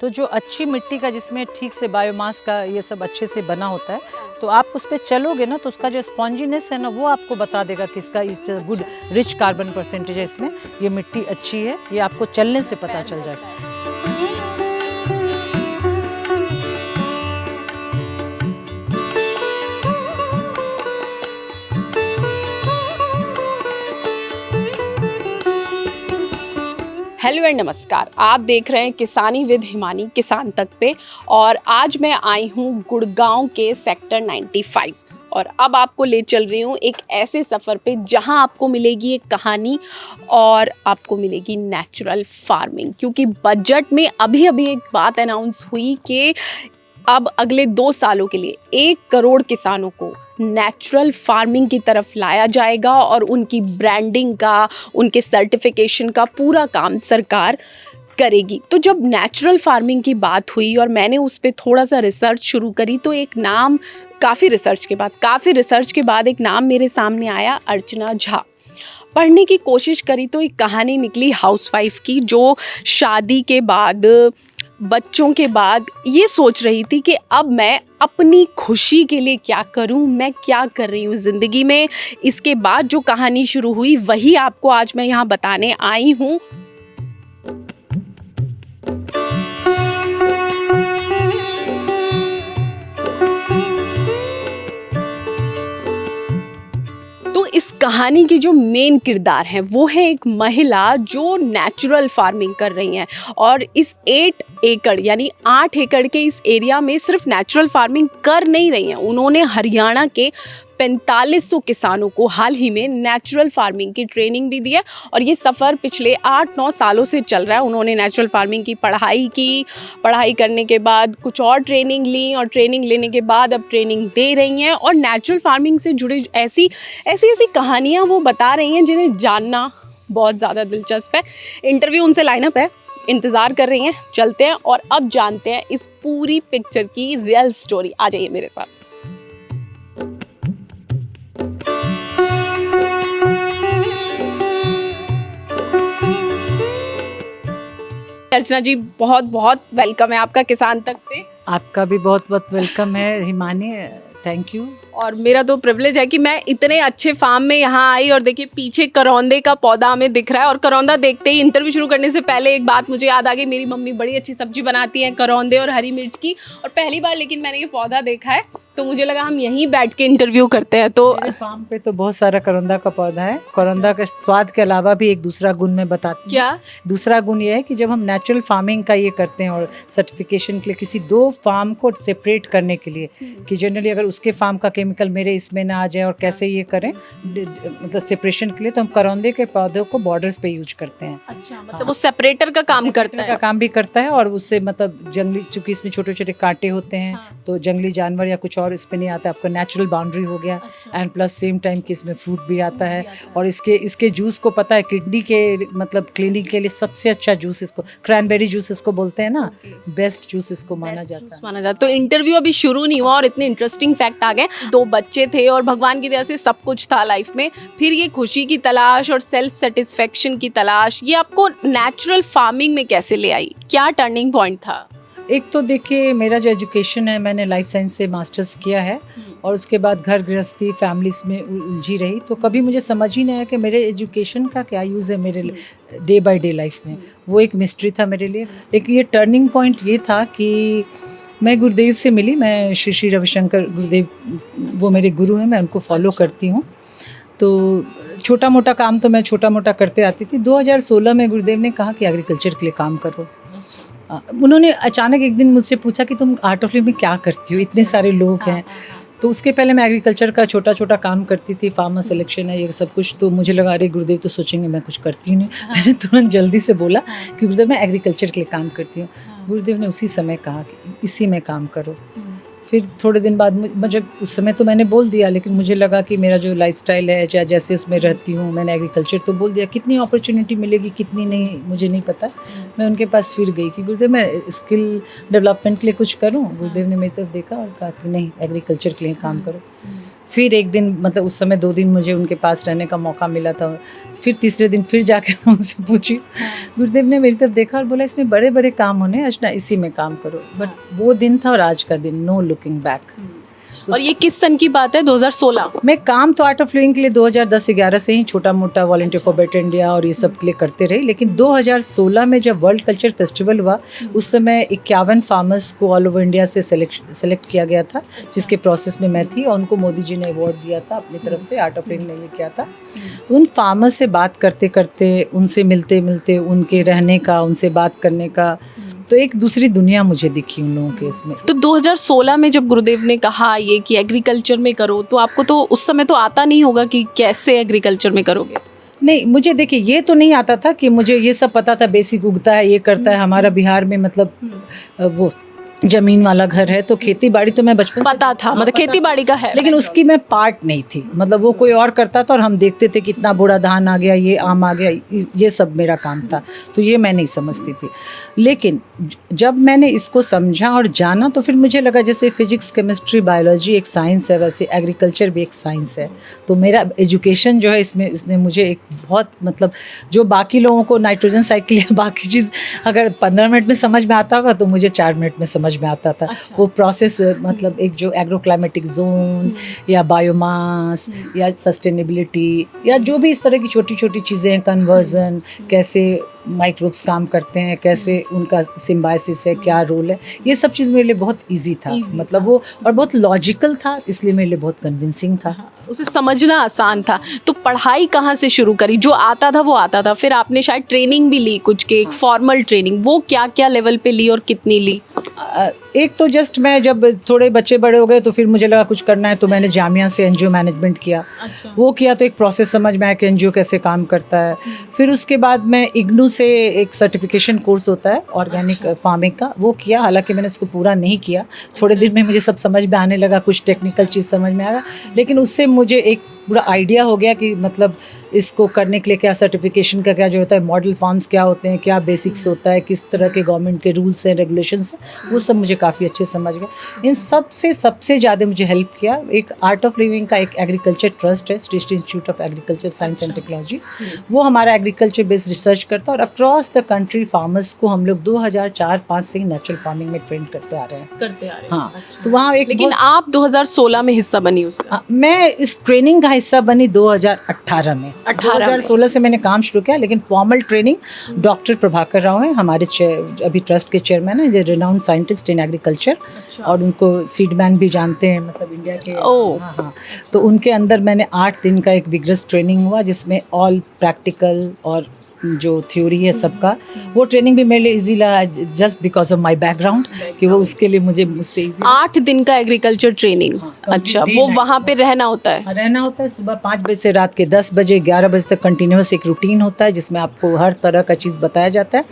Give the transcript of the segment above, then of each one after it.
तो जो अच्छी मिट्टी का जिसमें ठीक से बायोमास का ये सब अच्छे से बना होता है, तो आप उस पे चलोगे ना तो उसका जो स्पॉन्जीनेस है ना वो आपको बता देगा कि इसका गुड रिच कार्बन परसेंटेज है इसमें, ये मिट्टी अच्छी है, ये आपको चलने से पता चल जाएगा। हेलो एंड नमस्कार, आप देख रहे हैं किसानी विद हिमानी किसान तक पे। और आज मैं आई हूँ गुड़गांव के सेक्टर 95 और अब आपको ले चल रही हूँ एक ऐसे सफ़र पे जहाँ आपको मिलेगी एक कहानी और आपको मिलेगी नेचुरल फार्मिंग। क्योंकि बजट में अभी अभी एक बात अनाउंस हुई कि अब अगले 2 सालों के लिए 1 करोड़ किसानों को नेचुरल फार्मिंग की तरफ लाया जाएगा और उनकी ब्रांडिंग का, उनके सर्टिफिकेशन का पूरा काम सरकार करेगी। तो जब नेचुरल फार्मिंग की बात हुई और मैंने उस पर थोड़ा सा रिसर्च शुरू करी तो एक नाम, काफ़ी रिसर्च के बाद एक नाम मेरे सामने आया, अर्चना झा। पढ़ने की कोशिश करी तो एक कहानी निकली हाउसवाइफ की, जो शादी के बाद, बच्चों के बाद ये सोच रही थी कि अब मैं अपनी खुशी के लिए क्या करूं, मैं क्या कर रही हूं ज़िंदगी में। इसके बाद जो कहानी शुरू हुई वही आपको आज मैं यहाँ बताने आई हूँ। तो इस कहानी की जो मेन किरदार हैं वो है एक महिला जो नेचुरल फार्मिंग कर रही हैं और इस 8 एकड़ यानी 8 एकड़ के इस एरिया में सिर्फ नेचुरल फार्मिंग कर नहीं रही हैं, उन्होंने हरियाणा के 4500 किसानों को हाल ही में नेचुरल फार्मिंग की ट्रेनिंग भी दी है। और ये सफ़र पिछले 8-9 सालों से चल रहा है। उन्होंने नेचुरल फार्मिंग की पढ़ाई करने के बाद कुछ और ट्रेनिंग ली और ट्रेनिंग लेने के बाद अब ट्रेनिंग दे रही हैं और नेचुरल फार्मिंग से जुड़े ऐसी कहानियाँ वो बता रही हैं जिन्हें जानना बहुत ज़्यादा दिलचस्प है। इंटरव्यू उनसे लाइनअप है, इंतज़ार कर रही हैं, चलते हैं और अब जानते हैं इस पूरी पिक्चर की रियल स्टोरी। आ जाइए मेरे साथ। अर्चना जी, बहुत बहुत वेलकम है आपका किसान तक पे। आपका भी बहुत बहुत वेलकम है हिमानी, थैंक यू। और मेरा तो प्रिविलेज है कि मैं इतने अच्छे फार्म में यहाँ आई और देखिए पीछे करौंदे का पौधा हमें दिख रहा है। और करौंदा देखते ही इंटरव्यू शुरू करने से पहले एक बात मुझे याद आ गई, मेरी मम्मी बड़ी अच्छी सब्जी बनाती हैं करौंदे और हरी मिर्च की, और पहली बार लेकिन मैंने ये पौधा देखा है तो मुझे लगा हम यहीं बैठ के इंटरव्यू करते हैं। तो फार्म पे तो बहुत सारा करौंदा का पौधा है। करौंदा के स्वाद के अलावा भी एक दूसरा गुण मैं बताती हूँ। क्या दूसरा गुण ये है कि जब हम नेचुरल फार्मिंग का ये करते हैं और सर्टिफिकेशन के लिए किसी 2 फार्म को सेपरेट करने के लिए कि जनरली अगर उसके फार्म का केमिकल मेरे इसमें ना आ जाए और कैसे ये करें मतलब सेपरेशन के लिए, तो हम करौंदे के पौधों को बॉर्डर्स पे यूज करते हैं। अच्छा, मतलब वो सेपरेटर का काम करता है। का काम भी करता है और उससे मतलब जंगली, चूंकि इसमें छोटे छोटे कांटे होते हैं तो जंगली जानवर या कुछ और इस पे नहीं आता, आपका नेचुरल बाउंड्री हो गया। एंड प्लस सेम टाइम कि इसमें फ्रूट भी आता है और इसके जूस को पता है किडनी के मतलब क्लीनिंग के लिए सबसे अच्छा जूस इसको क्रैनबेरी जूस इसको बोलते हैं ना, बेस्ट जूस इसको माना जाता है। तो इंटरव्यू अभी शुरू नहीं हुआ और इतने इंटरेस्टिंग फैक्ट आ गए। 2 बच्चे थे और भगवान की दया से सब कुछ था लाइफ में, फिर ये खुशी की तलाश और सेल्फ सेटिस्फेक्शन की तलाश, ये आपको नेचुरल फार्मिंग में कैसे ले आई? क्या टर्निंग पॉइंट था? एक तो देखिए मेरा जो एजुकेशन है, मैंने लाइफ साइंस से मास्टर्स किया है और उसके बाद घर गृहस्थी फैमिलीज में उलझी रही, तो कभी मुझे समझ ही नहीं आया कि मेरे एजुकेशन का क्या यूज़ है मेरे डे बाय डे लाइफ में। वो एक मिस्ट्री था मेरे लिए। लेकिन ये टर्निंग पॉइंट ये था कि मैं गुरुदेव से मिली। मैं श्री श्री रविशंकर गुरुदेव, वो मेरे गुरु हैं, मैं उनको फॉलो करती हूँ। तो छोटा मोटा काम तो मैं छोटा मोटा करते आती थी। 2016 में गुरुदेव ने कहा कि एग्रीकल्चर के लिए काम करो। उन्होंने अचानक एक दिन मुझसे पूछा कि तुम आर्ट ऑफ लिविंग में क्या करती हो, इतने सारे लोग हैं। तो उसके पहले मैं एग्रीकल्चर का छोटा छोटा काम करती थी, फार्मर सिलेक्शन है ये सब कुछ। तो मुझे लगा अरे गुरुदेव तो सोचेंगे मैं कुछ करती नहीं। मैंने तुरंत जल्दी से बोला कि गुरुदेव मैं एग्रीकल्चर के लिए काम करती हूँ। गुरुदेव ने उसी समय कहा कि इसी में काम करो। फिर थोड़े दिन बाद मुझे, उस समय तो मैंने बोल दिया, लेकिन मुझे लगा कि मेरा जो लाइफस्टाइल है या जैसे उसमें रहती हूँ, मैंने एग्रीकल्चर तो बोल दिया, कितनी अपॉर्चुनिटी मिलेगी कितनी नहीं मुझे नहीं पता। मैं उनके पास फिर गई कि गुरुदेव मैं स्किल डेवलपमेंट के लिए कुछ करूँ। गुरुदेव ने मेरी तरफ देखा और कहा कि नहीं, एग्रीकल्चर के लिए काम करो। फिर एक दिन मतलब उस समय 2 दिन मुझे उनके पास रहने का मौका मिला था। फिर तीसरे दिन फिर जाके मैं उनसे पूछी, गुरुदेव ने मेरी तरफ देखा और बोला इसमें बड़े बड़े काम होने हैं अर्चना, इसी में काम करो। बट वो दिन था और आज का दिन, नो लुकिंग बैक। और ये किस सन की बात है? 2016? मैं काम तो आर्ट ऑफ लिविंग के लिए 2010-11 से ही छोटा मोटा वॉलंटियर फॉर बेटर इंडिया और ये सब के लिए करते रहे। लेकिन 2016 में जब वर्ल्ड कल्चर फेस्टिवल हुआ, उस समय 51 फार्मर्स को ऑल ओवर इंडिया से सेलेक्ट किया गया था, जिसके प्रोसेस में मैं थी, और उनको मोदी जी ने अवार्ड दिया था अपनी तरफ से, आर्ट ऑफ लिविंग ने ये किया था। तो उन फार्मर्स से बात करते करते, उनसे मिलते मिलते, उनके रहने का, उनसे बात करने का, तो एक दूसरी दुनिया मुझे दिखी उन लोगों के इसमें। तो 2016 में जब गुरुदेव ने कहा ये कि एग्रीकल्चर में करो, तो आपको तो उस समय तो आता नहीं होगा कि कैसे एग्रीकल्चर में करोगे? नहीं, मुझे देखिए ये तो नहीं आता था कि मुझे ये सब पता था, बेसिक उगता है, ये करता है। हमारा बिहार में मतलब वो जमीन वाला घर है, तो खेती बाड़ी तो मैं बचपन पता था, मतलब खेती बाड़ी का है, लेकिन उसकी मैं पार्ट नहीं थी। मतलब वो कोई और करता था और हम देखते थे कि इतना बूढ़ा धान आ गया, ये आम आ गया, ये सब मेरा काम था, तो ये मैं नहीं समझती थी। लेकिन जब मैंने इसको समझा और जाना, तो फिर मुझे लगा जैसे फिजिक्स, केमिस्ट्री, बायोलॉजी एक साइंस है, वैसे एग्रीकल्चर भी एक साइंस है। तो मेरा एजुकेशन जो है इसने मुझे एक बहुत मतलब, जो बाकी लोगों को नाइट्रोजन साइकिल या बाकी चीज़ अगर 15 मिनट में समझ में आता होगा, तो मुझे 4 मिनट में समझ में आता था। अच्छा। वो प्रोसेस मतलब एक जो एग्रोक्लाइमेटिक जोन या बायोमास या सस्टेनेबिलिटी या जो भी इस तरह की छोटी छोटी चीज़ें हैं, कन्वर्जन, कैसे माइक्रोब्स काम करते हैं, कैसे उनका सिम्बायोसिस है, क्या रोल है, ये सब चीज़ मेरे लिए बहुत इजी था। मतलब वो और बहुत लॉजिकल था, इसलिए मेरे लिए बहुत कन्विंसिंग था। उसे समझना आसान था। तो पढ़ाई कहाँ से शुरू करी? जो आता था वो आता था, फिर आपने शायद ट्रेनिंग भी ली कुछ के, एक फॉर्मल ट्रेनिंग, वो क्या क्या लेवल पे ली और कितनी ली? एक तो जस्ट मैं जब थोड़े बच्चे बड़े हो गए तो फिर मुझे लगा कुछ करना है, तो मैंने जामिया से एनजीओ मैनेजमेंट किया। अच्छा। वो किया तो एक प्रोसेस समझ में आया कि एनजीओ कैसे काम करता है। फिर उसके बाद मैं इग्नू से एक सर्टिफिकेशन कोर्स होता है ऑर्गेनिक फार्मिंग का, वो किया। हालांकि मैंने उसको पूरा नहीं किया, थोड़े दिन में मुझे सब समझ में आने लगा, कुछ टेक्निकल चीज़ समझ में आया, लेकिन उससे मुझे एक पूरा आइडिया हो गया कि मतलब इसको करने के लिए क्या सर्टिफिकेशन का क्या जो होता है, मॉडल फार्म्स क्या होते हैं, क्या बेसिक्स होता है, किस तरह के गवर्नमेंट के रूल्स हैं, रेगुलेशंस हैं, वो सब मुझे काफ़ी अच्छे समझ गए। इन सबसे ज़्यादा मुझे हेल्प किया एक आर्ट ऑफ लिविंग का एक एग्रीकल्चर ट्रस्ट है, state institute of agriculture science and technology. वो हमारा एग्रीकल्चर बेस्ड रिसर्च करता है और अक्रॉस द कंट्री फार्मर्स को हम लोग 2004-05 से ही नेचुरल फार्मिंग में ट्रेन करते आ रहे हैं। हाँ, तो वहाँ एक, लेकिन आप 2016 में हिस्सा बनी उसका? मैं इस ट्रेनिंग का हिस्सा बनी 2018 में। 2016 से मैंने काम शुरू किया, लेकिन formal training doctor Prabhakar Rao हैं, हमारे अभी ट्रस्ट के चेयरमैन हैं, जो रिनाउंड साइंटिस्ट इन एग्रीकल्चर। अच्छा। और उनको सीडमैन भी जानते हैं, मतलब इंडिया के। हाँ। तो उनके अंदर मैंने 8 दिन का एक विग्रस ट्रेनिंग हुआ, जिसमें ऑल प्रैक्टिकल और जो थ्योरी है सबका, वो ट्रेनिंग भी मेरे लिए इजी लगा, just because of my background, कि वो उसके लिए मुझसे इजी। 8 दिन का एग्रीकल्चर ट्रेनिंग। हाँ, अच्छा, वो वहाँ पे रहना होता है? रहना होता है, सुबह 5 बजे से रात के 10 बजे 11 बजे तक कंटिन्यूस एक रूटीन होता है, जिसमें आपको हर तरह का चीज़ बताया जाता है।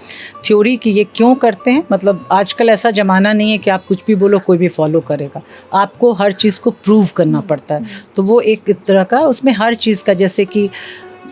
थ्योरी की ये क्यों करते हैं, मतलब आजकल ऐसा ज़माना नहीं है कि आप कुछ भी बोलो कोई भी फॉलो करेगा, आपको हर चीज़ को प्रूव करना पड़ता है। तो वो एक तरह का उसमें हर चीज़ का, जैसे कि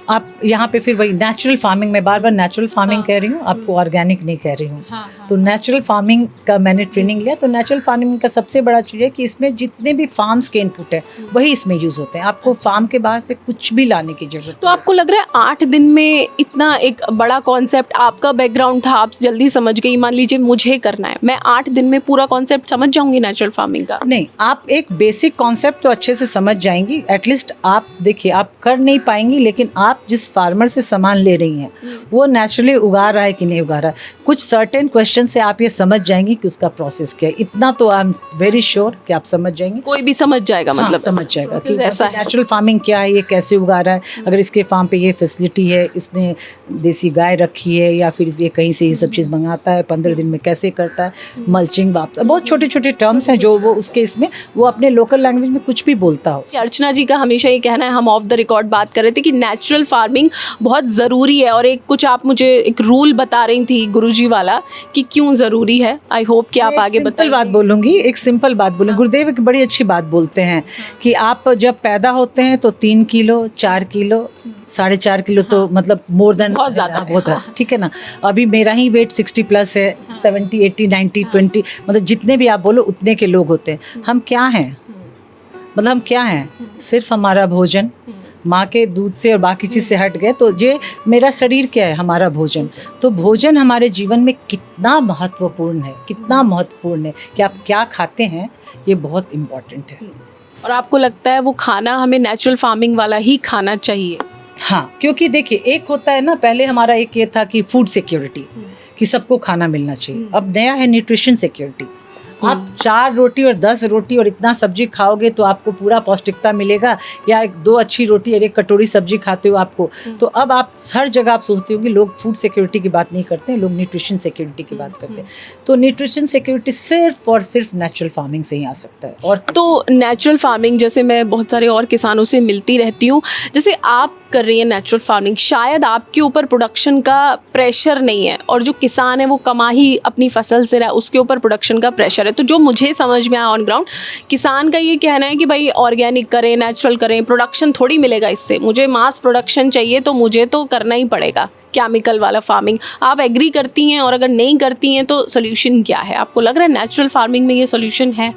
आप यहाँ पे फिर वही नेचुरल फार्मिंग में, बार बार नेचुरल फार्मिंग कह रही हूँ, आपको ऑर्गेनिक नहीं कह रही हूँ। तो नेचुरल फार्मिंग का मैंने ट्रेनिंग लिया। तो नेचुरल फार्मिंग का सबसे बड़ा चीज़ है कि इसमें जितने भी फार्म्स के इनपुट है वही इसमें यूज़ होते हैं, आपको फार्म के बाहर से कुछ भी लाने की जरूरत। तो आपको लग रहा है 8 दिन में इतना एक बड़ा कॉन्सेप्ट, आपका बैकग्राउंड था, आप जल्दी समझ गई, मान लीजिए मुझे करना है, मैं 8 दिन में पूरा कॉन्सेप्ट समझ जाऊंगी नेचुरल फार्मिंग का? नहीं, आप एक बेसिक कॉन्सेप्ट तो अच्छे से समझ जाएंगी, एटलीस्ट आप देखिए, आप कर नहीं पाएंगी, लेकिन आप जिस फार्मर से सामान ले रही हैं वो नेचुरली उगा रहा है कि नहीं उगा रहा है, कुछ सर्टेन क्वेश्चन से आप ये समझ जाएंगी कि उसका प्रोसेस क्या है। इतना तो आई एम वेरी श्योर कि आप समझ जाएंगी, कोई भी समझ जाएगा। मतलब हाँ, समझ जाएगा कि ऐसा नेचुरल फार्मिंग क्या है, ये कैसे उगा रहा है, अगर इसके फार्म पे ये फैसिलिटी है, इसने देसी गाय रखी है, या फिर ये कहीं से ये सब चीज़ मंगाता है, 15 दिन में कैसे करता है, मल्चिंग, वापस बहुत छोटे छोटे टर्म्स हैं जो वो उसके इसमें वो अपने लोकल लैंग्वेज में कुछ भी बोलता हो। अर्चना जी का हमेशा ये कहना है, हम ऑफ द रिकॉर्ड बात कर रहे थे कि नेचुरल फार्मिंग बहुत ज़रूरी है, और एक कुछ आप मुझे एक रूल बता रही थी गुरुजी वाला कि क्यों ज़रूरी है। आई होप कि आप आगे बताइए। बात बोलूँगी, एक सिंपल बात बोलूँगी। गुरुदेव एक बड़ी अच्छी बात बोलते हैं कि आप जब पैदा होते हैं तो 3 किलो 4 किलो 4.5 किलो तो मतलब मोर देन बहुत ज़्यादा होता है, ठीक है ना। अभी मेरा ही वेट 60+ है, 70 80 90 20 मतलब जितने भी आप बोलो उतने के लोग होते हैं। हम क्या हैं, मतलब हम क्या हैं, सिर्फ हमारा भोजन माँ के दूध से और बाकी चीज़ से हट गए, तो ये मेरा शरीर क्या है, हमारा भोजन। तो भोजन हमारे जीवन में कितना महत्वपूर्ण है, कितना महत्वपूर्ण है कि आप क्या खाते हैं, ये बहुत इम्पॉर्टेंट है। और आपको लगता है वो खाना हमें नेचुरल फार्मिंग वाला ही खाना चाहिए? हाँ, क्योंकि देखिए एक होता है ना, पहले हमारा एक ये था कि फूड सिक्योरिटी, कि सबको खाना मिलना चाहिए। अब नया है न्यूट्रिशन सिक्योरिटी। आप 4 रोटी और 10 रोटी और इतना सब्जी खाओगे तो आपको पूरा पौष्टिकता मिलेगा, या 2 अच्छी रोटी और 1 कटोरी सब्जी खाते हो आपको। तो अब आप हर जगह आप सोचते हो कि लोग फूड सिक्योरिटी की बात नहीं करते हैं, लोग न्यूट्रिशन सिक्योरिटी की बात करते हैं। तो न्यूट्रिशन सिक्योरिटी सिर्फ और सिर्फ नेचुरल फार्मिंग से ही आ सकता है। और तो नेचुरल फार्मिंग, जैसे मैं बहुत सारे और किसानों से मिलती रहती हूँ, जैसे आप कर रही हैं नेचुरल फार्मिंग, शायद आपके ऊपर प्रोडक्शन का प्रेशर नहीं है, और जो किसान है वो कमा ही अपनी फसल से रहा, उसके ऊपर प्रोडक्शन का प्रेशर है। तो जो मुझे समझ में आया ऑन ग्राउंड, किसान का ये कहना है कि भाई ऑर्गेनिक करें, नेचुरल करें, प्रोडक्शन थोड़ी मिलेगा इससे, मुझे मास प्रोडक्शन चाहिए तो मुझे तो करना ही पड़ेगा केमिकल वाला फार्मिंग। आप एग्री करती हैं? और अगर नहीं करती हैं तो सोल्यूशन क्या है? आपको लग रहा है नेचुरल फार्मिंग में ये सोल्यूशन है?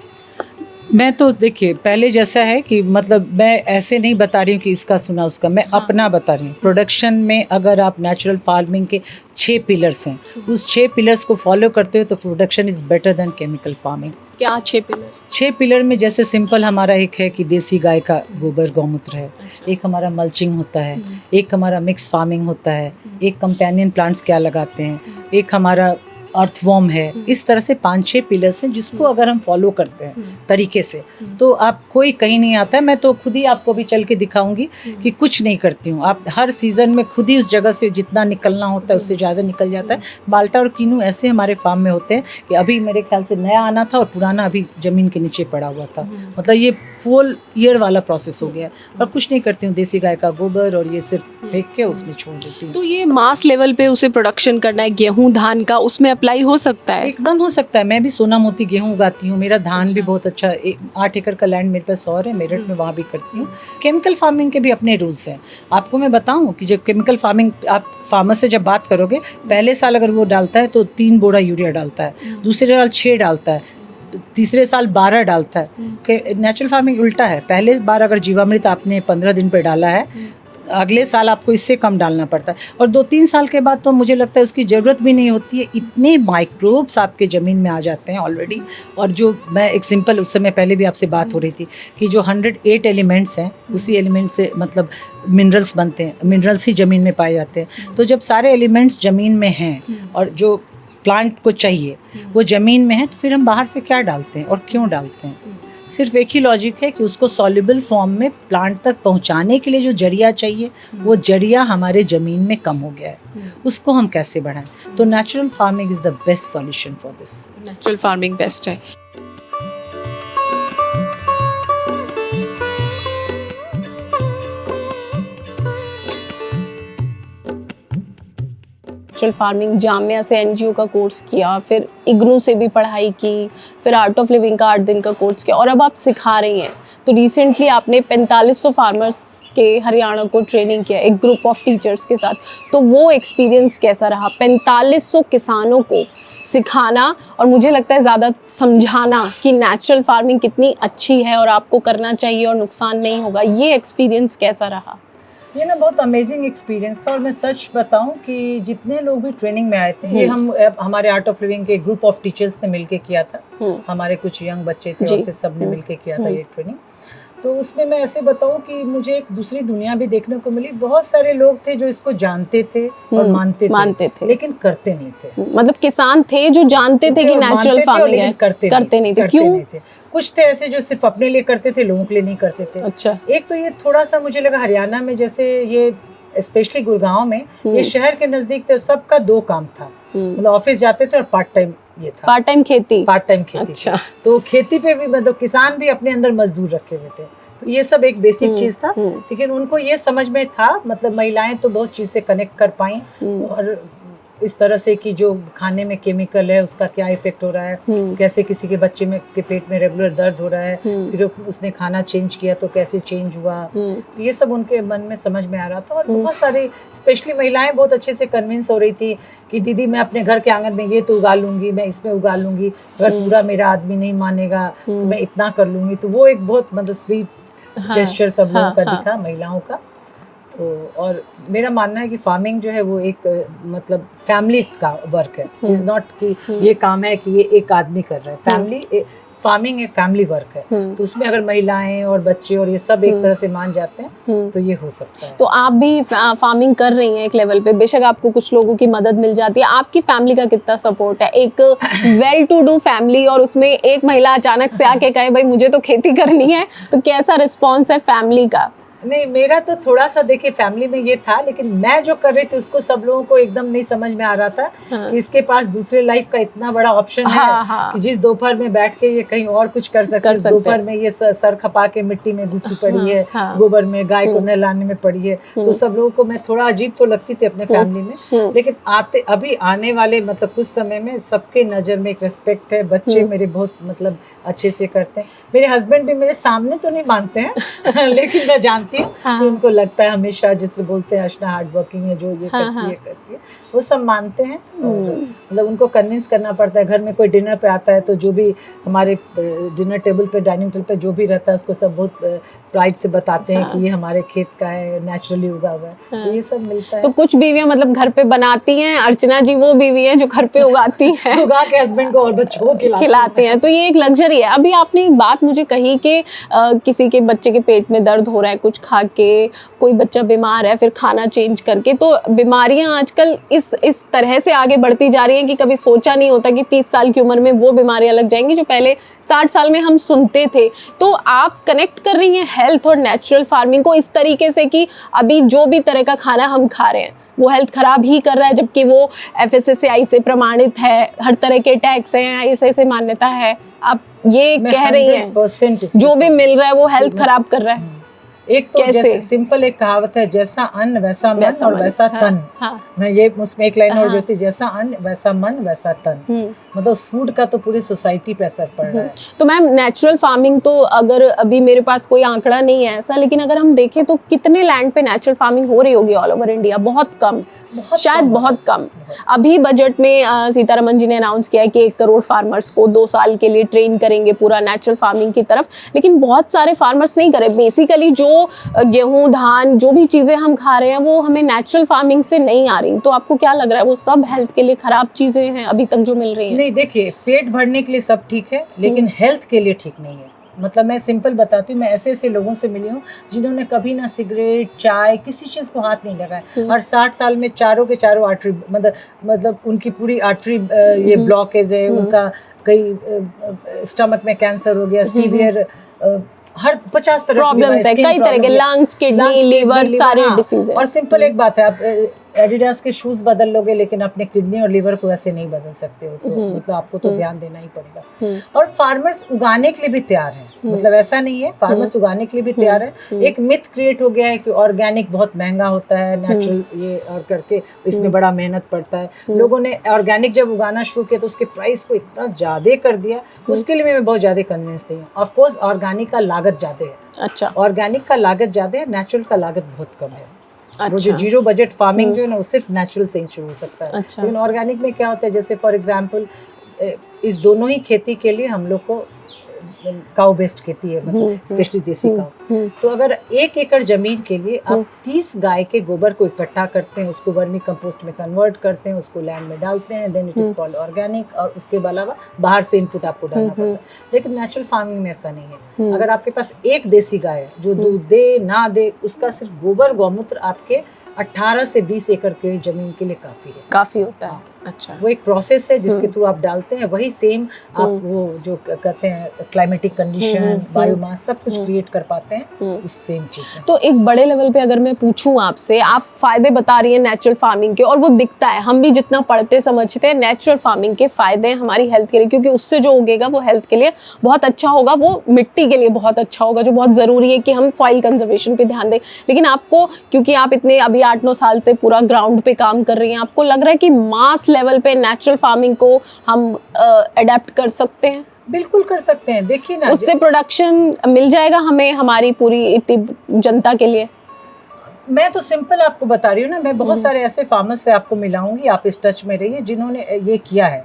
मैं तो देखिए पहले जैसा है कि मतलब मैं ऐसे नहीं बता रही हूँ कि इसका सुना उसका, मैं अपना बता रही हूँ। प्रोडक्शन में अगर आप नेचुरल फार्मिंग के 6 पिलर्स हैं, उस 6 पिलर्स को फॉलो करते हो तो production is better than chemical farming. क्या 6 पिलर? 6 पिलर में जैसे सिंपल हमारा एक है कि देसी गाय का गोबर गौमूत्र है, एक हमारा मल्चिंग होता है, एक हमारा मिक्स फार्मिंग होता है, एक कंपेनियन प्लांट्स क्या लगाते हैं, एक हमारा अर्थवॉर्म है। इस तरह से 5-6 पिलर्स हैं जिसको अगर हम फॉलो करते हैं तरीके से तो आप कोई कहीं नहीं आता है। मैं तो खुद ही आपको भी चल के दिखाऊंगी कि कुछ नहीं करती हूँ। आप हर सीज़न में खुद ही उस जगह से जितना निकलना होता है उससे ज़्यादा निकल जाता है। माल्टा और कीनू ऐसे हमारे फार्म में होते हैं कि अभी मेरे ख्याल से नया आना था और पुराना अभी ज़मीन के नीचे पड़ा हुआ था। मतलब ये फुल ईयर वाला प्रोसेस हो गया और कुछ नहीं करती हूँ। देसी गाय का गोबर और ये सिर्फ फेंक के उसमें छोड़ देती हूँ। तो ये मास लेवल पे उसे प्रोडक्शन करना है, गेहूं धान का, उसमें अप्लाई हो सकता है? एकदम हो सकता है। मैं भी सोना मोती गेहूं उगाती हूँ, मेरा धान भी बहुत अच्छा 8 एकड़ का लैंड मेरे पास और है मेरठ में, वहाँ भी करती हूँ। केमिकल फार्मिंग के भी अपने रूल्स हैं। आपको मैं बताऊँ कि जब केमिकल फार्मिंग आप फार्मर से जब बात करोगे, पहले साल अगर वो डालता है तो 3 बोरा यूरिया डालता है, दूसरे साल 6 डालता है, तीसरे साल 12 डालता है। नेचुरल फार्मिंग उल्टा है, पहले बार अगर जीवामृत आपने 15 दिन पर डाला है, अगले साल आपको इससे कम डालना पड़ता है और 2-3 साल के बाद तो मुझे लगता है उसकी ज़रूरत भी नहीं होती है। इतने माइक्रोब्स आपके ज़मीन में आ जाते हैं ऑलरेडी। और जो मैं एक सिंपल, उस समय पहले भी आपसे बात हो रही थी कि जो 108 एलिमेंट्स हैं उसी एलिमेंट से मतलब मिनरल्स बनते हैं, मिनरल्स ही ज़मीन में पाए जाते हैं। तो जब सारे एलिमेंट्स ज़मीन में हैं और जो प्लांट को चाहिए वो ज़मीन में है, तो फिर हम बाहर से क्या डालते हैं और क्यों डालते हैं? सिर्फ एक ही लॉजिक है कि उसको सॉल्युबल फॉर्म में प्लांट तक पहुंचाने के लिए जो जरिया चाहिए वो जरिया हमारे ज़मीन में कम हो गया है, उसको हम कैसे बढ़ाएं। तो natural farming is the best solution for this. Natural farming best है। नेचुरल फार्मिंग जामिया से एनजीओ का कोर्स किया, फिर इग्नू से भी पढ़ाई की, फिर आर्ट ऑफ लिविंग का 8 दिन का कोर्स किया और अब आप सिखा रही हैं। तो रिसेंटली आपने 4500 फार्मर्स के हरियाणा को ट्रेनिंग किया एक ग्रुप ऑफ टीचर्स के साथ। तो वो एक्सपीरियंस कैसा रहा? 4500 किसानों को सिखाना और मुझे लगता है ज़्यादा समझाना कि नेचुरल फार्मिंग कितनी अच्छी है और आपको करना चाहिए और नुकसान नहीं होगा, ये एक्सपीरियंस कैसा रहा? ये ना बहुत अमेजिंग एक्सपीरियंस था। और मैं सच बताऊं कि जितने लोग भी ट्रेनिंग में आए थे, ये हम हमारे आर्ट ऑफ लिविंग के ग्रुप ऑफ टीचर्स ने मिलके किया था। हमारे कुछ यंग बच्चे थे और फिर सब ने मिलके किया था ये ट्रेनिंग। तो उसमें मैं ऐसे बताऊं कि मुझे एक दूसरी दुनिया भी देखने को मिली। बहुत सारे लोग थे जो इसको जानते थे और मानते थे लेकिन करते नहीं थे। मतलब किसान थे जो जानते थे कि नेचुरल फार्मिंग है, करते नहीं थे। क्यों? कुछ थे ऐसे जो सिर्फ अपने लिए करते थे, लोगों के लिए नहीं करते थे। अच्छा। एक तो ये थोड़ा सा मुझे लगा हरियाणा में, जैसे ये स्पेशली गुड़गांव में, ये शहर के नजदीक थे, सबका 2 काम था। मतलब ऑफिस जाते थे और पार्ट टाइम ये था, पार्ट टाइम खेती। अच्छा। तो खेती पे भी मतलब किसान भी अपने अंदर मजदूर रखे हुए थे। तो ये सब एक बेसिक चीज था। लेकिन उनको ये समझ में था, मतलब महिलाएं तो बहुत चीज से कनेक्ट कर पाई और इस तरह से कि जो खाने में केमिकल है उसका क्या इफेक्ट हो रहा है, कैसे किसी के बच्चे में के पेट में रेगुलर दर्द हो रहा है, फिर उसने खाना चेंज किया तो कैसे चेंज हुआ, तो ये सब उनके मन में समझ में आ रहा था। और बहुत सारी स्पेशली महिलाएं बहुत अच्छे से कन्विंस हो रही थी कि दीदी मैं अपने घर के आंगन में ये तो उगा लूंगी, मैं इसमें उगा लूंगी, अगर पूरा मेरा आदमी नहीं मानेगा तो मैं इतना कर लूंगी। तो वो एक बहुत मतलब स्वीट जेस्चर सब लोगों का दिखा, महिलाओं का। तो और मेरा मानना है कि फार्मिंग जो है वो एक मतलब फैमिली का वर्क है, इज नॉट कि ये काम है कि ये एक आदमी कर रहा है। फैमिली फार्मिंग एक फैमिली वर्क है, तो उसमें अगर महिलाएं और बच्चे और ये सब एक तरह से मान जाते हैं तो ये हो सकता है। तो आप भी फार्मिंग कर रही हैं एक लेवल पे, बेशक आपको कुछ लोगों की मदद मिल जाती है, आपकी फैमिली का कितना सपोर्ट है? एक वेल टू डू फैमिली और उसमें एक महिला अचानक से आके कहे भाई मुझे तो खेती करनी है, तो कैसा रिस्पॉन्स है फैमिली का? नहीं, मेरा तो थोड़ा सा देखिए फैमिली में ये था, लेकिन मैं जो कर रही थी उसको सब लोगों को एकदम नहीं समझ में आ रहा था कि इसके पास दूसरे लाइफ का इतना बड़ा ऑप्शन है कि जिस दोपहर में बैठ के ये कहीं और कुछ कर सकते हैं। दोपहर में ये सर खपा के मिट्टी में घुसी पड़ी है, गोबर में गाय को नहलाने में पड़ी है। तो सब लोगों को मैं थोड़ा अजीब तो लगती थी अपने फैमिली में, लेकिन अभी आने वाले मतलब कुछ समय में सबके नज़र में एक रिस्पेक्ट है। बच्चे मेरे बहुत मतलब अच्छे से करते हैं। मेरे हस्बैंड भी मेरे सामने तो नहीं मानते हैं लेकिन मैं जानती हूँ कि उनको लगता है हमेशा, जिससे बोलते हैं अर्चना हार्ड वर्किंग है, जो ये करती है वो सब मानते हैं। मतलब उनको कन्विंस करना पड़ता है। घर में कोई डिनर पे आता है तो जो भी हमारे डिनर टेबल पे, डाइनिंग टेबल पे जो भी रहता है उसको सब बहुत प्राइड से बताते हैं कि ये हमारे खेत का है, नेचुरली उगा हुआ है। तो ये सब मिलता है। तो कुछ बीवियां मतलब घर पे बनाती हैं, अर्चना जी वो बीवी है जो घर पे उगाती हैं उगा के हस्बैंड को और बच्चों को खिलाते हैं। तो ये एक लग्जरी है। अभी आपने एक बात मुझे कही कि किसी के बच्चे के पेट में दर्द हो रहा है कुछ खा के, कोई बच्चा बीमार है, फिर खाना चेंज करके, तो बीमारियां आजकल इस तरह से आगे बढ़ती जा रही हैं कि कभी सोचा नहीं होता कि 30 साल की उम्र में वो बीमारियां लग जाएंगी जो पहले 60 साल में हम सुनते थे। तो आप कनेक्ट कर रही हैं हेल्थ और नेचुरल फार्मिंग को इस तरीके से कि अभी जो भी तरह का खाना हम खा रहे हैं वो हेल्थ खराब ही कर रहा है, जबकि वो FSSAI से प्रमाणित है, हर तरह के टैक्स हैं, ऐसे मान्यता है। आप ये कह रही हैं जो भी मिल रहा है वो हेल्थ खराब कर रहा है। एक तो जैसे सिंपल एक कहावत है, जैसा अन्न वैसा मन और वैसा तन। मैं ये उसमें एक लाइन और जोड़ती, जैसा अन्न वैसा मन वैसा तन। मतलब फूड का तो पूरी सोसाइटी पे असर पड़ रहा है। तो मैम नेचुरल फार्मिंग तो अगर अभी मेरे पास कोई आंकड़ा नहीं है ऐसा, लेकिन अगर हम देखें तो कितने लैंड पे नेचुरल फार्मिंग हो रही होगी ऑल ओवर इंडिया? बहुत कम, शायद बहुत कम। अभी बजट में सीतारमन जी ने अनाउंस किया है कि 1 करोड़ फार्मर्स को 2 साल के लिए ट्रेन करेंगे पूरा नेचुरल फार्मिंग की तरफ, लेकिन बहुत सारे फार्मर्स नहीं करे। बेसिकली जो गेहूं धान जो भी चीज़ें हम खा रहे हैं वो हमें नेचुरल फार्मिंग से नहीं आ रही। तो आपको क्या लग रहा है वो सब हेल्थ के लिए खराब चीज़ें हैं अभी तक जो मिल रही हैं? नहीं, देखिए पेट भरने के लिए सब ठीक है, लेकिन हेल्थ के लिए ठीक नहीं है। मतलब मैं सिंपल बताती हूँ, मैं ऐसे लोगों से मिली हूँ जिन्होंने कभी ना सिगरेट चाय किसी चीज़ को हाथ नहीं लगाया, और 60 साल में चारों के चारों आर्टरी मतलब उनकी पूरी आर्टरी ये ब्लॉकेज है, उनका कई स्टमक में कैंसर हो गया, सीवियर हर 50 तरह प्रॉब्लम्स है, कई तरह के लंग्स, किडनी, लीवर, सारे डिसीज है। और सिंपल एक बात है, आप एडिडास के शूज बदल लोगे लेकिन अपने किडनी और लीवर को ऐसे नहीं बदल सकते हो। तो मतलब आपको तो ध्यान देना ही पड़ेगा। और फार्मर्स उगाने के लिए भी तैयार हैं, मतलब ऐसा नहीं है, फार्मर्स उगाने के लिए भी तैयार है। एक मिथ क्रिएट हो गया है कि ऑर्गेनिक बहुत महंगा होता है, नेचुरल ये और करके इसमें बड़ा मेहनत पड़ता है। लोगों ने ऑर्गेनिक जब उगाना शुरू किया तो उसके प्राइस को इतना ज़्यादा कर दिया, उसके लिए मैं बहुत ज़्यादा कन्विंस नहीं हूँ। ऑफकोर्स ऑर्गेनिक का लागत ज़्यादा है, अच्छा, ऑर्गेनिक का लागत ज़्यादा है, नेचुरल का लागत बहुत कम है। अच्छा। वो जो जीरो बजट फार्मिंग जो है ना वो सिर्फ नेचुरल से ही शुरू हो सकता है। अच्छा। लेकिन ऑर्गेनिक में क्या होता है, जैसे फॉर एग्जांपल इस दोनों ही खेती के लिए हम लोग को काउ बेस्ड खेती है, मतलब स्पेशली देसी काउ। तो अगर 1 एकड़ जमीन के लिए आप 30 गाय के गोबर को इकट्ठा करते हैं, उसको वर्मी कंपोस्ट में कन्वर्ट करते हैं, उसको लैंड में डालते हैं, then it is called organic. और उसके अलावा बाहर से इनपुट आपको डालना पड़ता है। लेकिन नेचुरल फार्मिंग में ऐसा नहीं है। अगर आपके पास एक देसी गाय है जो दूध दे ना दे, उसका सिर्फ गोबर गौमूत्र आपके 18 से 20 एकड़ के जमीन के लिए काफी है, काफी होता है। अच्छा। वो एक प्रोसेस है जिसके थ्रू आप डालते हैं, वही सेम आप वो जो कहते हैं क्लाइमेटिक कंडीशन, बायोमास सब कुछ क्रिएट कर पाते हैं उस सेम चीज में। तो एक बड़े लेवल पे अगर मैं पूछूं आपसे, आप फायदे बता रही हैं नेचुरल फार्मिंग के, और वो दिखता है, हम भी जितना पढ़ते समझते हैं नेचुरल फार्मिंग के फायदे हमारी हेल्थ के लिए, क्योंकि उससे जो उगेगा वो हेल्थ के लिए बहुत अच्छा होगा, वो मिट्टी के लिए बहुत अच्छा होगा, जो बहुत ज़रूरी है कि हम सॉइल कंजर्वेशन पे ध्यान दें। लेकिन आपको, क्योंकि आप इतने अभी 8-9 साल से पूरा ग्राउंड पे काम कर रही हैं, आपको लग रहा है कि मास लेवल पे नेचुरल फार्मिंग को हम अडेप्ट कर सकते हैं? बिल्कुल कर सकते हैं, देखिए ना, उससे प्रोडक्शन मिल जाएगा हमें, हमारी पूरी इतनी जनता के लिए? मैं तो सिंपल आपको बता रही हूँ ना, मैं बहुत सारे ऐसे फार्मर्स से आपको मिलाऊंगी, आप इस टच में रहिए जिन्होंने ये किया है।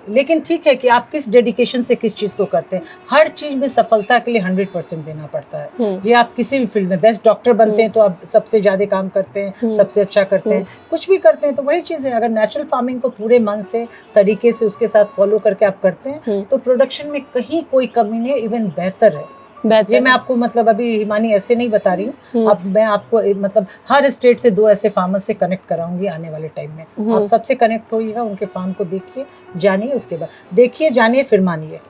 लेकिन ठीक है कि आप किस डेडिकेशन से किस चीज़ को करते हैं। हर चीज़ में सफलता के लिए 100% देना पड़ता है। ये आप किसी भी फील्ड में, बेस्ट डॉक्टर बनते हैं तो आप सबसे ज़्यादा काम करते हैं, सबसे अच्छा करते हैं, कुछ भी करते हैं तो वही चीज़ है। अगर नेचुरल फार्मिंग को पूरे मन से, तरीके से उसके साथ फॉलो करके आप करते हैं तो प्रोडक्शन में कहीं कोई कमी नहीं, इवन बेहतर है। ये मैं आपको मतलब अभी हिमानी ऐसे नहीं बता रही हूँ, अब मैं आपको मतलब हर स्टेट से 2 ऐसे फार्मर्स से कनेक्ट कराऊंगी आने वाले टाइम में। आप सबसे कनेक्ट होइएगा, उनके फार्म को देखिए, जानिए, उसके बाद देखिए, जानिए, फिर मानिए।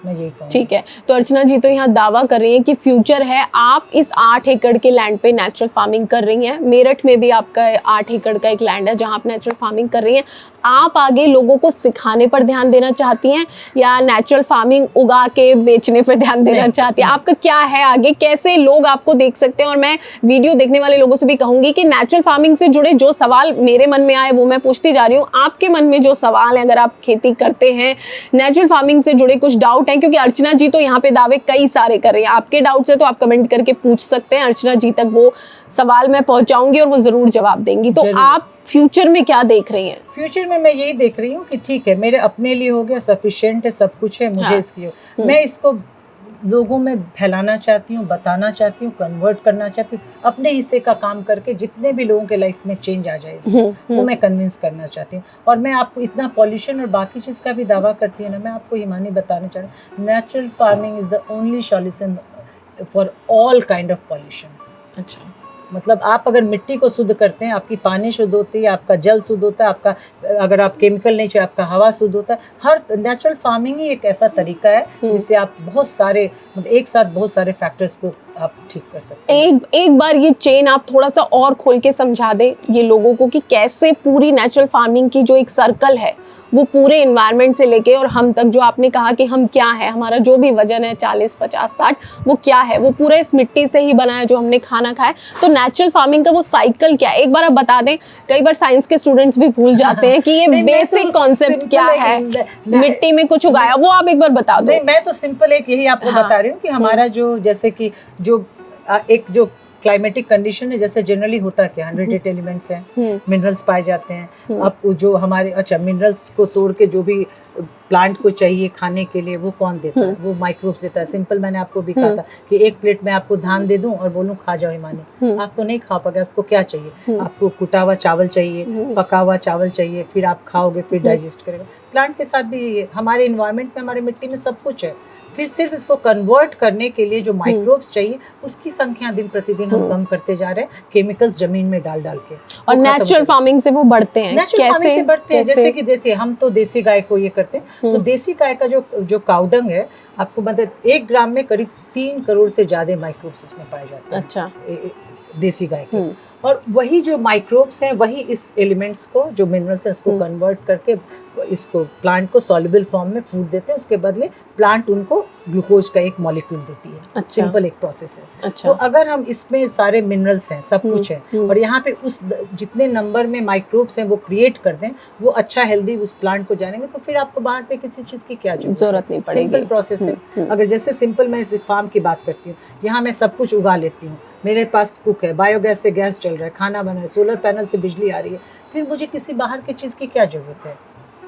मैं यही कहूँगी। ठीक है, तो अर्चना जी तो यहाँ दावा कर रही हैं कि फ्यूचर है। आप इस 8 एकड़ के लैंड पे नेचुरल फार्मिंग कर रही हैं, मेरठ में भी आपका 8 एकड़ का एक लैंड है जहाँ आप नेचुरल फार्मिंग कर रही हैं। आप आगे लोगों को सिखाने पर ध्यान देना चाहती हैं या नेचुरल फार्मिंग उगा के बेचने पर ध्यान देना चाहती हैं? आपका क्या है आगे, कैसे लोग आपको देख सकते हैं? और मैं वीडियो देखने वाले लोगों से भी कहूंगी कि नेचुरल फार्मिंग से जुड़े जो सवाल मेरे मन में आए वो मैं पूछती जा रही हूँ। आपके मन में जो सवाल है, अगर आप खेती करते हैं, नेचुरल फार्मिंग से जुड़े कुछ डाउट हैं, क्योंकि अर्चना जी तो यहाँ पे दावे कई सारे कर रही हैं, आपके डाउट्स है तो आप कमेंट करके पूछ सकते हैं। अर्चना जी तक वो सवाल मैं पहुंचाऊंगी और वो जरूर जवाब देंगी। तो आप फ्यूचर में क्या देख रही हैं? फ्यूचर में मैं यही देख रही हूँ कि ठीक है, मेरे अपने लिए हो गया, सफिशिएंट है, सब कुछ है, मुझे इसकी मैं इसको लोगों में फैलाना चाहती हूँ, बताना चाहती हूँ, कन्वर्ट करना चाहती हूँ, अपने हिस्से का काम करके जितने भी लोगों के लाइफ में चेंज आ जाए वो मैं कन्विंस करना चाहती हूँ। और मैं आपको इतना पॉल्यूशन और बाकी चीज़ का भी दावा करती है ना, मैं आपको हिमानी बताना चाह रही हूँ, natural farming is the only solution for all kind of pollution. अच्छा, मतलब आप अगर मिट्टी को शुद्ध करते हैं, आपकी पानी शुद्ध होती है, आपका जल शुद्ध होता है, आपका अगर आप केमिकल नहीं चाहिए, आपका हवा शुद्ध होता है। हर नेचुरल फार्मिंग ही एक ऐसा तरीका है जिससे आप बहुत सारे एक साथ बहुत सारे फैक्टर्स को आप ठीक कर सकते हैं। एक बार ये चेन आप थोड़ा सा और खोल के समझा दें ये लोगों को कि कैसे पूरी नेचुरल फार्मिंग की जो एक सर्कल है वो पूरे इन्वायरमेंट से लेके और हम तक, जो आपने कहा कि हम क्या है, हमारा जो भी वजन है 40, 50, 60, वो क्या है, वो पूरा इस मिट्टी से ही बना है जो हमने खाना खाया। तो नेचुरल फार्मिंग का वो साइकिल क्या है, एक बार आप बता दें। कई बार साइंस के स्टूडेंट्स भी भूल जाते हैं कि ये बेसिक कॉन्सेप्ट क्या है, मिट्टी में कुछ उगाया, वो आप एक बार बता दो। मैं तो सिंपल एक यही आपको बता रही हूँ कि हमारा जो जैसे कि जो एक जो क्लाइमेटिक कंडीशन है, जैसे जनरली होता है कि 108 एलिमेंट्स हैं, मिनरल्स पाए जाते हैं। अब जो हमारे मिनरल्स को तोड़ के जो भी प्लांट को चाहिए खाने के लिए वो कौन देता है? वो माइक्रोब्स देता है। सिंपल मैंने आपको भी कहा था कि एक प्लेट में आपको धान दे दूं और बोलूं खा जाओ हिमानी, आप तो नहीं खा पाओगे। आपको क्या चाहिए? आपको कुटा हुआ चावल चाहिए, पका हुआ चावल चाहिए, फिर आप खाओगे, फिर डाइजेस्ट करेगा। प्लांट के साथ भी हमारे इन्वायरमेंट में, हमारे मिट्टी में सब कुछ है। फिर सिर्फ इसको कन्वर्ट करने के लिए जो माइक्रोब्स चाहिए उसकी संख्या दिन प्रतिदिन हम कम करते जा रहे हैं, केमिकल्स जमीन में डाल डाल के। और नेचुरल फार्मिंग से वो बढ़ते हैं। नेचुरल फार्मिंग से बढ़ते हैं। जैसे कि देखिए, हम तो देसी गाय को ये करते हैं, तो देसी गाय का जो काउडंग है, आपको मतलब 1 ग्राम में करीब 3 करोड़ से ज्यादा माइक्रोब्स इसमें पाए जाते हैं। अच्छा, देसी गाय के। और वही जो माइक्रोब्स हैं वही इस एलिमेंट्स को, जो मिनरल्स हैं, उसको कन्वर्ट करके इसको प्लांट को सॉल्युबल फॉर्म में फूड देते हैं। उसके बदले प्लांट उनको ग्लूकोज का एक मॉलिक्यूल देती है। अच्छा। सिंपल एक प्रोसेस है। अच्छा। तो अगर हम इसमें सारे मिनरल्स हैं, सब कुछ है, और यहाँ पे उस जितने नंबर में माइक्रोब्स हैं वो क्रिएट कर दें, वो अच्छा हेल्दी उस प्लांट को जानेंगे, तो फिर आपको बाहर से किसी चीज़ की क्या जरूरत नहीं पड़ेगी। सिंपल प्रोसेस है। अगर जैसे सिंपल मैं इस फार्म की बात करती हूँ, यहाँ मैं सब कुछ उगा लेती हूँ, मेरे पास कुक है, बायोगैस से गैस चल रहा है, खाना बना है, सोलर पैनल से बिजली आ रही है, फिर मुझे किसी बाहर की चीज़ की क्या ज़रूरत है?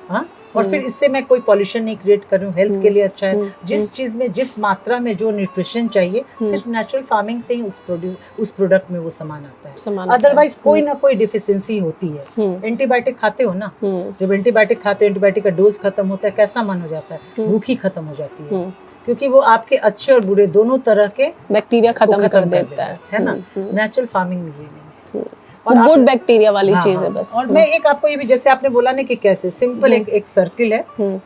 हाँ, और फिर इससे मैं कोई पॉल्यूशन नहीं क्रिएट कर रही हूँ, हेल्थ के लिए अच्छा है। जिस चीज़ में जिस मात्रा में जो न्यूट्रिशन चाहिए, सिर्फ नेचुरल फार्मिंग से ही उस प्रोडक्ट में वो सामान आता है। अदरवाइज कोई ना कोई डिफिशियंसी होती है। एंटीबायोटिक खाते हो ना, जब एंटीबायोटिक खाते हो, एंटीबायोटिक का डोज खत्म होता है, कैसा मन हो जाता है? भूखी खत्म हो जाती है, क्योंकि वो आपके अच्छे और बुरे दोनों तरह के बैक्टीरिया खत्म कर देता है ना। नेचुरल फार्मिंग में ये नहीं है। और गुड बैक्टीरिया वाली हाँ, चीज है हाँ, बस। और मैं एक आपको ये भी, जैसे आपने बोला ना कि कैसे सिंपल एक सर्किल है, हाँ,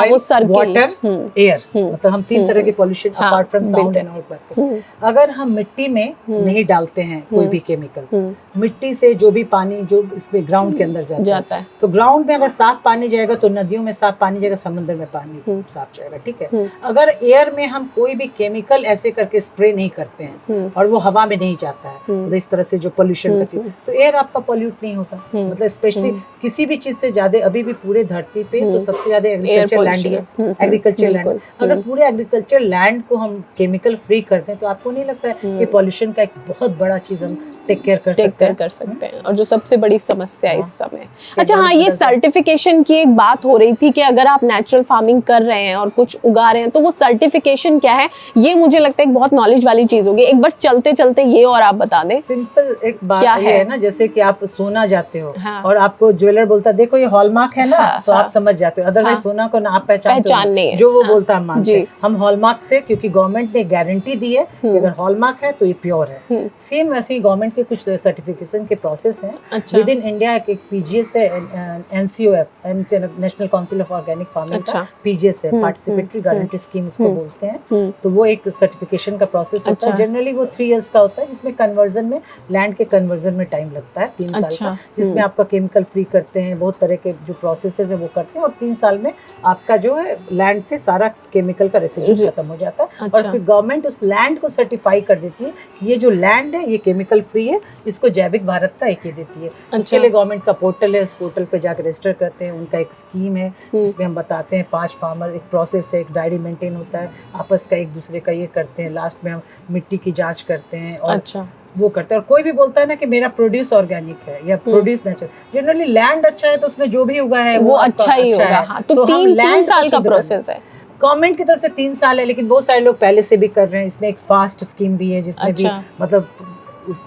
वो circle, वाटर, एयर, मतलब हम 3 तरह के पॉल्यूशन हाँ, अपार्ट फ्रॉम साउंड बिल्कुल। एंड आउट बात करते हैं। अगर हम मिट्टी में नहीं डालते हैं कोई भी केमिकल, मिट्टी से जो भी पानी जो इसमें ग्राउंड के अंदर जाता है, तो ग्राउंड में अगर साफ पानी जाएगा तो नदियों में साफ पानी जाएगा, समुद्र में पानी साफ जाएगा, ठीक है। अगर एयर में हम कोई भी केमिकल ऐसे करके स्प्रे नहीं करते हैं और वो हवा में नहीं जाता है, मतलब इस तरह से जो पोल्यूशन का चीज, तो एयर आपका पॉल्यूट नहीं होता। मतलब स्पेशली किसी भी चीज से ज्यादा अभी भी पूरे धरती पे तो सबसे ज्यादा एग्रीकल्चर लैंड है, एग्रीकल्चर लैंड। अगर पूरे एग्रीकल्चर लैंड को हम केमिकल फ्री करते हैं तो आपको नहीं लगता है कि पॉल्यूशन का एक बहुत बड़ा चीज हम टेक केयर कर सकते हैं। और जो सबसे बड़ी समस्या है इस समय। अच्छा हाँ, ये सर्टिफिकेशन की एक बात हो रही थी कि अगर आप नेचुरल फार्मिंग कर रहे हैं और कुछ उगा रहे हैं तो वो सर्टिफिकेशन क्या है, ये मुझे लगता है एक बहुत नॉलेज वाली चीज होगी। एक बार चलते चलते ये और आप बता दें। सिंपल एक बात क्या ये है ना, जैसे कि आप सोना जाते हो हाँ। और आपको ज्वेलर बोलता है देखो ये हॉलमार्क है ना, हाँ, तो हाँ। आप समझ जाते हो। अदरवाइज सोना को ना आप पहचानते नहीं हो, है। जो वो हाँ, बोलता है हम मानते जी। हैं। हम हॉलमार्क से, क्योंकि गवर्नमेंट ने गारंटी दी है कि अगर हॉलमार्क है तो ये प्योर है। सेम वैसे ही गवर्नमेंट के कुछ सर्टिफिकेशन के प्रोसेस हैं। अच्छा। विद इन इंडिया एक पीजीएस है, NCOF, national council of organic farming का पीजीएस है, पार्टिसिपेटरी गारंटी स्कीम इसको बोलते हैं। तो वो एक सर्टिफिकेशन का प्रोसेस होता है। जनरली वो 3 इयर्स का होता है, जिसमें कन्वर्जन में, लैंड के कन्वर्जन में टाइम लगता है 3 साल का, जिसमें आपका केमिकल फ्री करते हैं, बहुत तरह के जो प्रोसेसेस है वो करते हैं, और 3 साल में आपका जो है लैंड से सारा केमिकल का रेसिड्यू खत्म हो जाता है। और फिर गवर्नमेंट उस लैंड को सर्टिफाई कर देती है कि ये जो लैंड है ये केमिकल फ्री है, इसको जैविक भारत का एक ही देती है। उसके लिए गवर्नमेंट का पोर्टल है, उस पोर्टल पे जाकर रजिस्टर करते हैं। उनका एक स्कीम है जिसमें हम बताते हैं 5 फार्मर, एक प्रोसेस है, एक डायरी मेंटेन होता है, आपस का एक दूसरे का ये करते हैं। लास्ट में हम मिट्टी की जांच करते हैं और वो करते हैं। और कोई भी बोलता है ना कि मेरा प्रोड्यूस ऑर्गेनिक है या प्रोड्यूस नेचुरल, जनरली लैंड अच्छा है तो उसमें जो भी उगा है वो अच्छा ही होगा। हाँ, तो 3 साल का प्रोसेस है। गवर्नमेंट की तरफ से 3 साल है, लेकिन बहुत सारे लोग पहले से भी कर रहे हैं। इसमें एक फास्ट स्कीम भी है जिसमें भी मतलब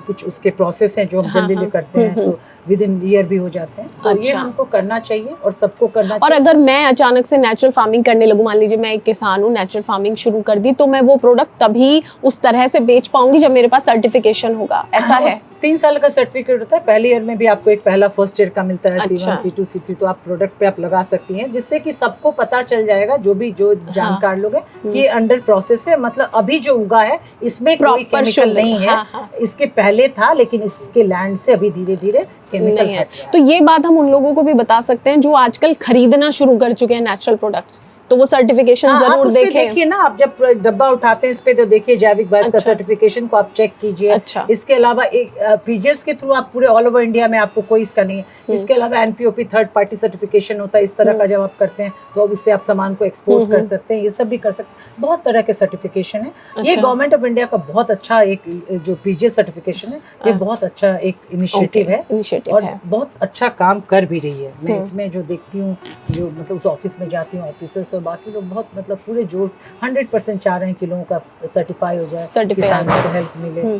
कुछ उसके प्रोसेस हैं जो हम जल्दी करते हैं, तो विद इन ईयर भी हो जाते हैं। तो ये हमको करना चाहिए और सबको करना चाहिए। और अगर मैं अचानक से नेचुरल फार्मिंग करने लगूं, मान लीजिए मैं एक किसान हूं, नेचुरल फार्मिंग शुरू कर दी, तो मैं वो प्रोडक्ट तभी उस तरह से बेच पाऊंगी जब मेरे पास सर्टिफिकेशन होगा, ऐसा है? 3 साल का सर्टिफिकेट होता है। पहले ईयर में भी आपको एक पहला फर्स्ट ईयर का मिलता है, C1, C2, C3, तो आप प्रोडक्ट पे आप लगा सकती हैं, जिससे कि सबको पता चल जाएगा, जो जानकार लोग हैं, कि अंडर प्रोसेस है। मतलब अभी जो उगा है इसमें कोई केमिकल नहीं है, इसके पहले था, लेकिन इसके लैंड से अभी धीरे धीरे केमिकल हट रहा है। तो ये बात हम उन लोगों को भी बता सकते हैं जो आजकल खरीदना शुरू कर चुके हैं नेचुरल प्रोडक्ट्स, तो वो सर्टिफिकेशन जरूर देखें। देखिए ना, आप जब डब्बा उठाते हैं इस पे तो देखिए जैविक भारत का सर्टिफिकेशन को आप चेक कीजिए। इसके अलावा एक पीजीएस के थ्रू आप पूरे ऑल ओवर इंडिया में आपको कोई इसका नहीं है। इसके अलावा NPOP थर्ड पार्टी सर्टिफिकेशन होता है। इस तरह का जब आप करते हैं तो उससे आप सामान को एक्सपोर्ट कर सकते हैं, ये सब भी कर सकते हैं। बहुत तरह के सर्टिफिकेशन है। ये गवर्नमेंट ऑफ इंडिया का बहुत अच्छा एक जो पीजीएस सर्टिफिकेशन है, ये बहुत अच्छा एक इनिशिएटिव है और बहुत अच्छा काम कर भी रही है। मैं इसमें जो देखती हूँ, जो मतलब उस ऑफिस में जाती हूँ, ऑफिसर्स और बाकी लोग बहुत मतलब पूरे जोर से 100% चाह रहे हैं कि लोगों का सर्टिफाई हो जाए, किसानों को हेल्प मिले।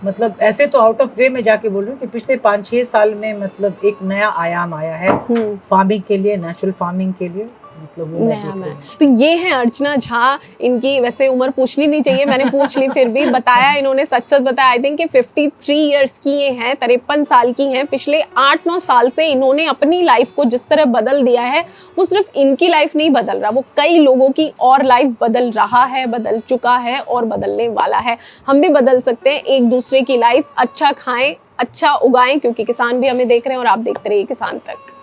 मतलब ऐसे तो आउट ऑफ वे में जाके बोल रही हूँ कि पिछले 5-6 साल में मतलब एक नया आयाम आया है फार्मिंग के लिए, नेचुरल फार्मिंग के लिए। मतलब वो मैं तो ये है अर्चना झा। इनकी वैसे उम्र पूछनी नहीं चाहिए, मैंने पूछ ली, फिर भी बताया इन्होंने, सच सच बताया। आई थिंक कि 53 इयर्स की ये हैं, 53 साल की हैं। पिछले 8-9 साल से इन्होंने अपनी लाइफ को जिस तरह बदल दिया है, वो सिर्फ इनकी लाइफ नहीं बदल रहा, वो कई लोगों की और लाइफ बदल रहा है, बदल चुका है और बदलने वाला है। हम भी बदल सकते हैं एक दूसरे की लाइफ। अच्छा खाएं, अच्छा उगाएं, क्योंकि किसान भी हमें देख रहे हैं और आप देखते रहिए किसान तक।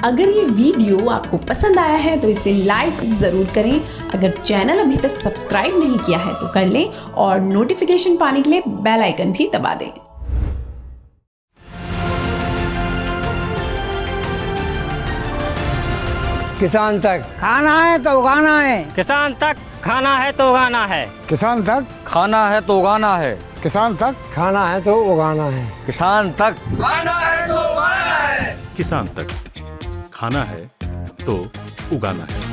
अगर ये वीडियो आपको पसंद आया है तो इसे लाइक ज़रूर करें। अगर चैनल अभी तक सब्सक्राइब नहीं किया है तो कर लें और नोटिफिकेशन पाने के लिए बेल आइकन भी दबा दें। किसान तक खाना है तो उगाना है, किसान तक खाना है तो उगाना है, किसान तक खाना है तो उगाना है, किसान तक खाना है तो उगाना है, किसान तक खाना है तो उगाना है, किसान तक खाना है तो उगाना है।